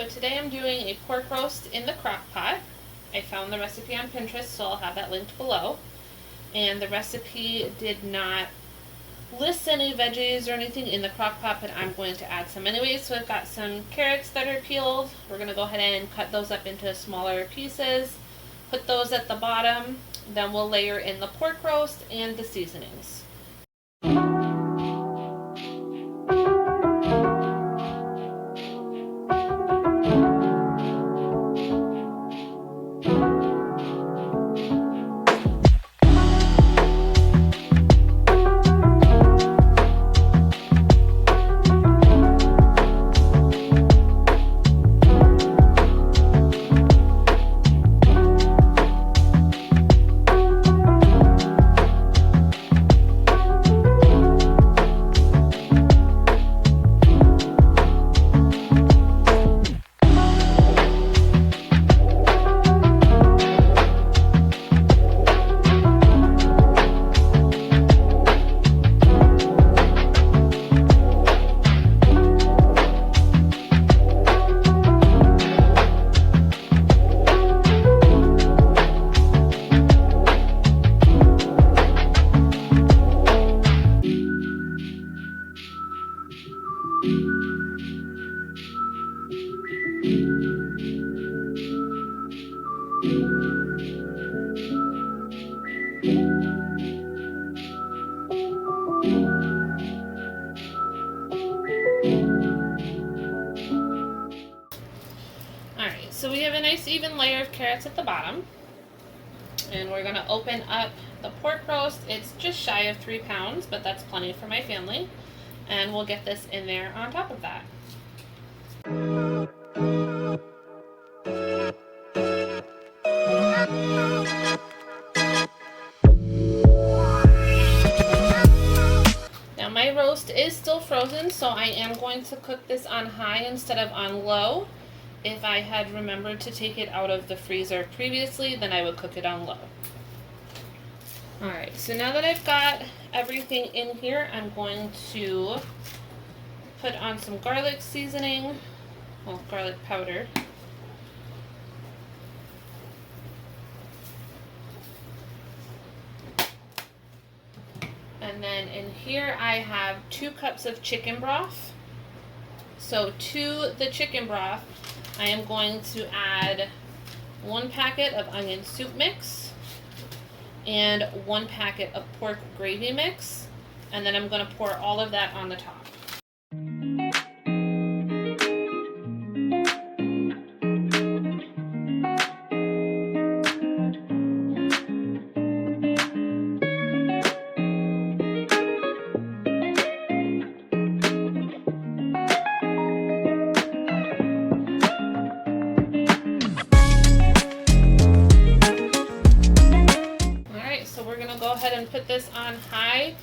So today I'm doing a pork roast in the crock pot. I found the recipe on Pinterest, so I'll have that linked below. And the recipe did not list any veggies or anything in the crock pot, but I'm going to add some anyways. So I've got some carrots that are peeled. We're going to go ahead and cut those up into smaller pieces. Put those at the bottom. Then we'll layer in the pork roast and the seasonings. Alright, so we have a nice even layer of carrots at the bottom. And we're going to open up the pork roast. It's just shy of 3 pounds, but that's plenty for my family. And we'll get this in there on top of that. Now my roast is still frozen, so I am going to cook this on high instead of on low. If I had remembered to take it out of the freezer previously, then I would cook it on low. Alright, so now that I've got everything in here, I'm going to put on some garlic seasoning, well, garlic powder. And then in here I have 2 cups of chicken broth. So to the chicken broth, I am going to add 1 packet of onion soup mix and 1 packet of pork gravy mix, and then I'm going to pour all of that on the top. Go ahead and put this on high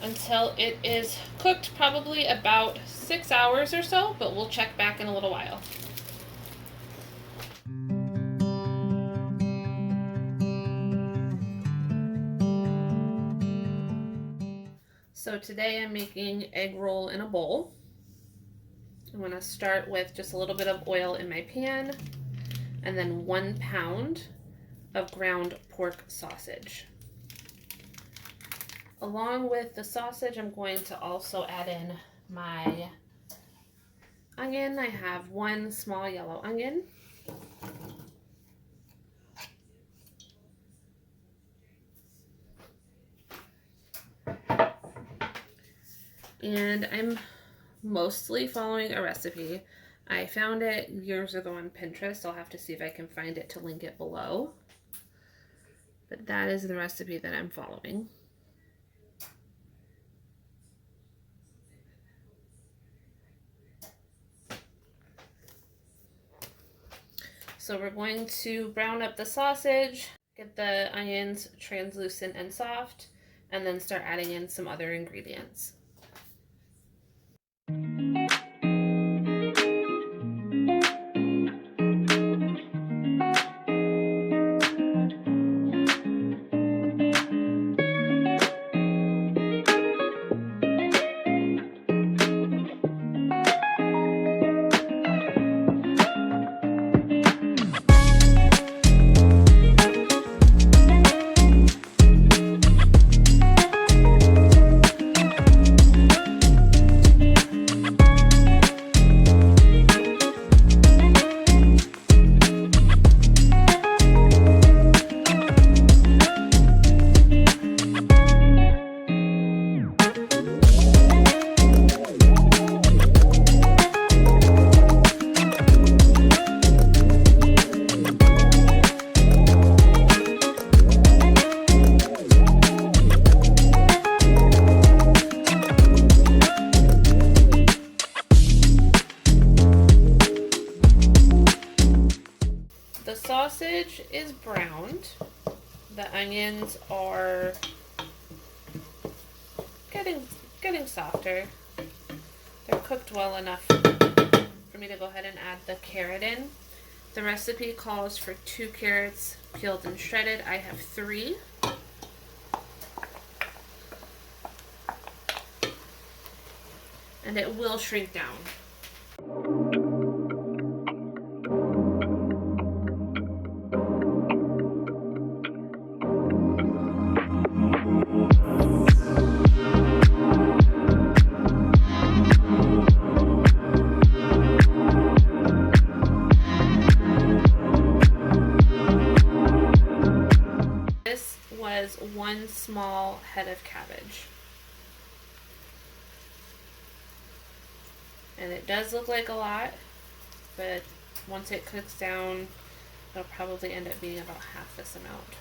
until it is cooked, probably about 6 hours or so, but we'll check back in a little while. So today I'm making egg roll in a bowl. I'm going to start with just a little bit of oil in my pan, and then 1 pound of ground pork sausage. Along with the sausage, I'm going to also add in my onion. I have 1 small yellow onion. And I'm mostly following a recipe. I found it years ago on Pinterest. I'll have to see if I can find it to link it below. But that is the recipe that I'm following. So we're going to brown up the sausage, get the onions translucent and soft, and then start adding in some other ingredients. has browned. The onions are getting softer. They're cooked well enough for me to go ahead and add the carrot in. The recipe calls for 2 carrots peeled and shredded. I have 3. And it will shrink down. This was 1 small head of cabbage. And it does look like a lot, but once it cooks down, it'll probably end up being about half this amount.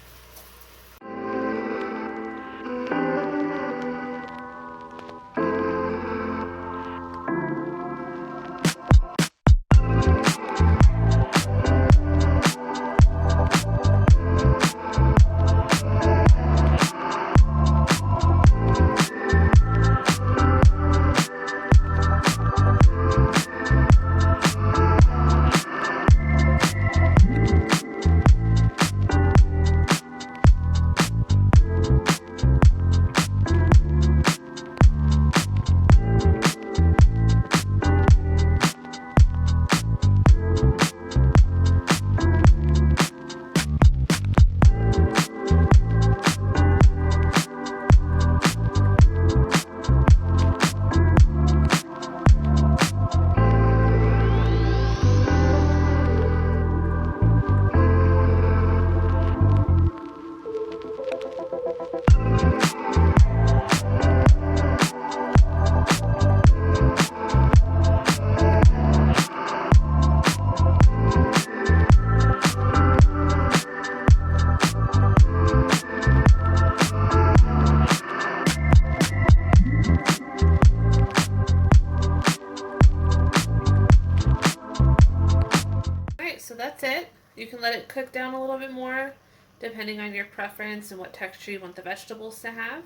So that's it. You can let it cook down a little bit more depending on your preference and what texture you want the vegetables to have.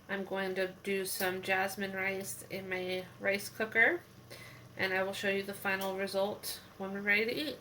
I'm going to do some jasmine rice in my rice cooker, and I will show you the final result when we're ready to eat.